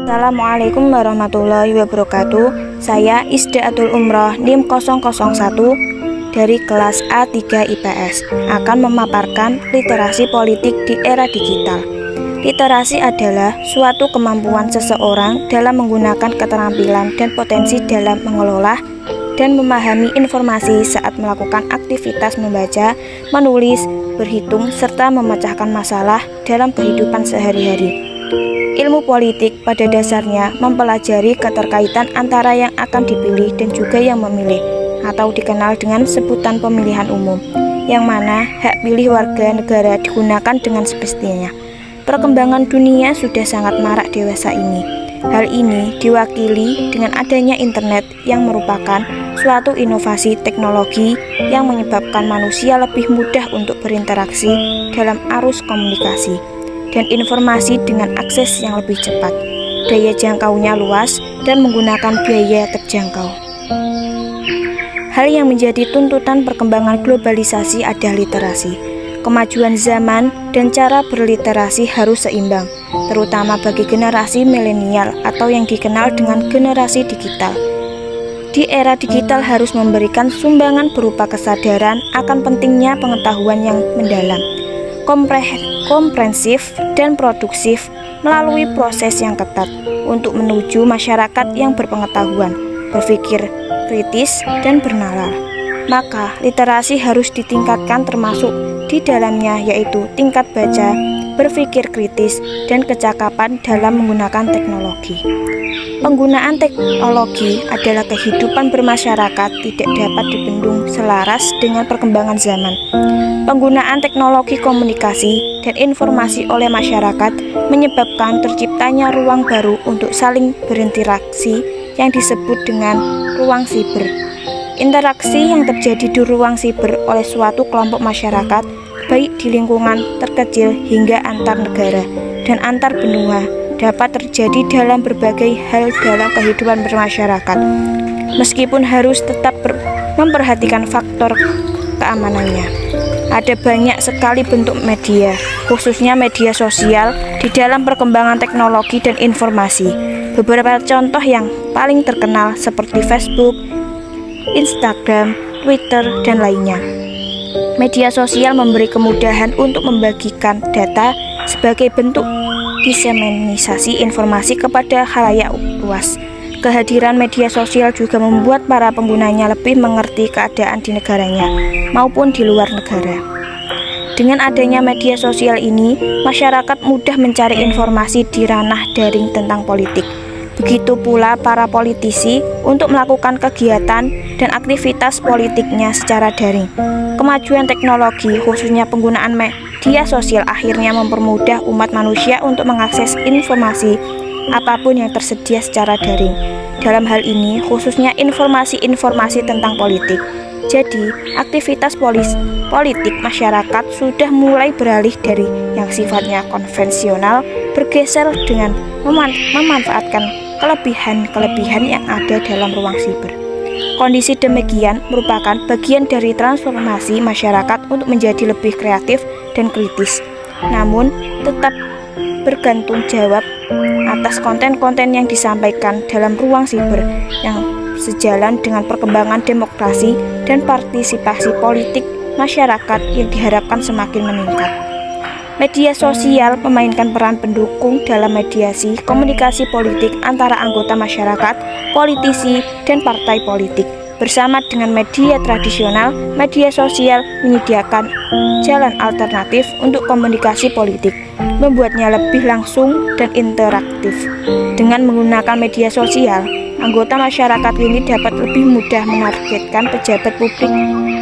Assalamualaikum warahmatullahi wabarakatuh. Saya Isdaatul Umroh NIM 001 dari kelas A3 IPS akan memaparkan literasi politik di era digital. Literasi adalah suatu kemampuan seseorang dalam menggunakan keterampilan dan potensi dalam mengelola dan memahami informasi saat melakukan aktivitas membaca, menulis, berhitung, serta memecahkan masalah dalam kehidupan sehari-hari. Ilmu politik pada dasarnya mempelajari keterkaitan antara yang akan dipilih dan juga yang memilih, atau dikenal dengan sebutan pemilihan umum, yang mana hak pilih warga negara digunakan dengan semestinya. Perkembangan dunia sudah sangat marak dewasa ini. Hal ini diwakili dengan adanya internet yang merupakan suatu inovasi teknologi yang menyebabkan manusia lebih mudah untuk berinteraksi dalam arus komunikasi dan informasi dengan akses yang lebih cepat, daya jangkaunya luas, dan menggunakan biaya terjangkau. Hal yang menjadi tuntutan perkembangan globalisasi adalah literasi. Kemajuan zaman dan cara berliterasi harus seimbang, terutama bagi generasi milenial atau yang dikenal dengan generasi digital. Di era digital harus memberikan sumbangan berupa kesadaran akan pentingnya pengetahuan yang mendalam, komprehensif, dan produktif melalui proses yang ketat untuk menuju masyarakat yang berpengetahuan, berpikir kritis, dan bernalar. Maka literasi harus ditingkatkan termasuk di dalamnya yaitu tingkat baca, berpikir kritis, dan kecakapan dalam menggunakan teknologi. Penggunaan teknologi adalah kehidupan bermasyarakat tidak dapat dibendung selaras dengan perkembangan zaman. Penggunaan teknologi komunikasi dan informasi oleh masyarakat menyebabkan terciptanya ruang baru untuk saling berinteraksi yang disebut dengan ruang siber. Interaksi yang terjadi di ruang siber oleh suatu kelompok masyarakat, baik di lingkungan terkecil hingga antar negara dan antar benua, dapat terjadi dalam berbagai hal dalam kehidupan bermasyarakat, meskipun harus tetap memperhatikan faktor keamanannya. Ada banyak sekali bentuk media, khususnya media sosial, di dalam perkembangan teknologi dan informasi. Beberapa contoh yang paling terkenal seperti Facebook, Instagram, Twitter, dan lainnya. Media sosial memberi kemudahan untuk membagikan data sebagai bentuk diseminasi informasi kepada khalayak luas. Kehadiran media sosial juga membuat para penggunanya lebih mengerti keadaan di negaranya maupun di luar negara. Dengan adanya media sosial ini, masyarakat mudah mencari informasi di ranah daring tentang politik. Begitu pula para politisi untuk melakukan kegiatan dan aktivitas politiknya secara daring. Kemajuan teknologi, khususnya penggunaan media sosial, akhirnya mempermudah umat manusia untuk mengakses informasi apapun yang tersedia secara daring. Dalam hal ini, khususnya informasi-informasi tentang politik. Jadi, aktivitas politik masyarakat sudah mulai beralih dari yang sifatnya konvensional, bergeser dengan memanfaatkan kelebihan-kelebihan yang ada dalam ruang siber. Kondisi demikian merupakan bagian dari transformasi masyarakat untuk menjadi lebih kreatif dan kritis, namun tetap bergantung jawab atas konten-konten yang disampaikan dalam ruang siber yang sejalan dengan perkembangan demokrasi dan partisipasi politik masyarakat yang diharapkan semakin meningkat. Media sosial memainkan peran pendukung dalam mediasi komunikasi politik antara anggota masyarakat, politisi, dan partai politik. Bersama dengan media tradisional, media sosial menyediakan jalan alternatif untuk komunikasi politik, membuatnya lebih langsung dan interaktif. Dengan menggunakan media sosial, anggota masyarakat ini dapat lebih mudah menargetkan pejabat publik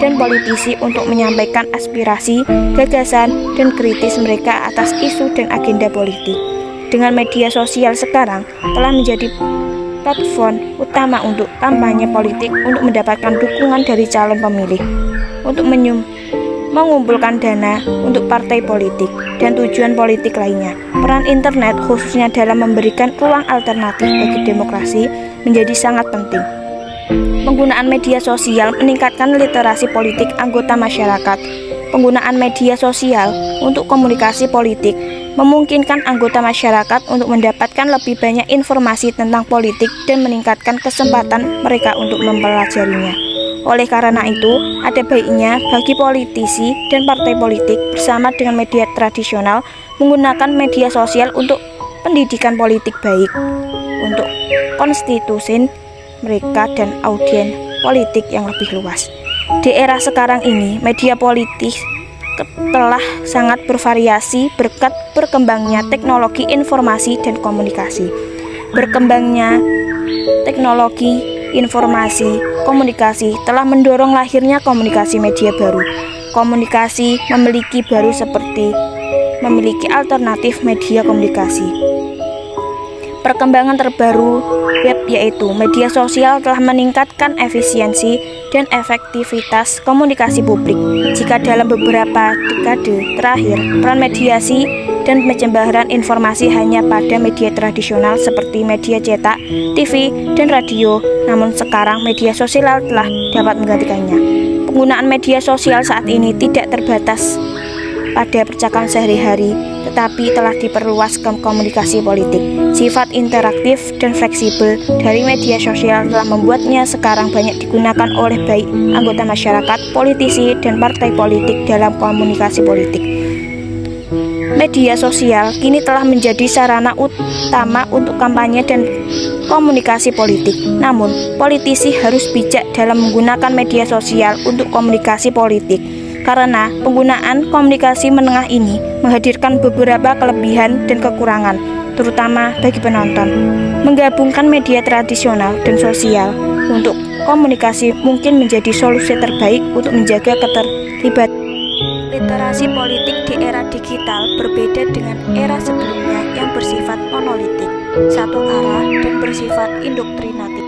dan politisi untuk menyampaikan aspirasi, gagasan, dan kritis mereka atas isu dan agenda politik. Dengan media sosial sekarang telah menjadi platform utama untuk kampanye politik untuk mendapatkan dukungan dari calon pemilih, untuk mengumpulkan dana untuk partai politik, dan tujuan politik lainnya. Peran internet khususnya dalam memberikan ruang alternatif bagi demokrasi menjadi sangat penting. Penggunaan media sosial meningkatkan literasi politik anggota masyarakat. Penggunaan media sosial untuk komunikasi politik memungkinkan anggota masyarakat untuk mendapatkan lebih banyak informasi tentang politik dan meningkatkan kesempatan mereka untuk mempelajarinya. Oleh karena itu, ada baiknya bagi politisi dan partai politik bersama dengan media tradisional menggunakan media sosial untuk pendidikan politik baik untuk konstitusi mereka dan audiens politik yang lebih luas. Di era sekarang ini, media politik telah sangat bervariasi berkat berkembangnya teknologi informasi dan komunikasi. Berkembangnya teknologi informasi komunikasi telah mendorong lahirnya komunikasi media baru. Komunikasi memiliki baru seperti memiliki alternatif media komunikasi. Perkembangan terbaru web yaitu media sosial telah meningkatkan efisiensi dan efektivitas komunikasi publik. Jika dalam beberapa dekade terakhir, peran mediasi dan penyebaran informasi hanya pada media tradisional seperti media cetak, TV, dan radio, namun sekarang media sosial telah dapat menggantikannya. Penggunaan media sosial saat ini tidak terbatas pada percakapan sehari-hari, tetapi telah diperluas ke komunikasi politik. Sifat interaktif dan fleksibel dari media sosial telah membuatnya sekarang banyak digunakan oleh baik anggota masyarakat, politisi, dan partai politik dalam komunikasi politik. Media sosial kini telah menjadi sarana utama untuk kampanye dan komunikasi politik. Namun, politisi harus bijak dalam menggunakan media sosial untuk komunikasi politik. Karena penggunaan komunikasi menengah ini menghadirkan beberapa kelebihan dan kekurangan, terutama bagi penonton. Menggabungkan media tradisional dan sosial untuk komunikasi mungkin menjadi solusi terbaik untuk menjaga keterlibatan. Literasi politik di era digital berbeda dengan era sebelumnya yang bersifat monolitik, satu arah, dan bersifat indoktrinatif.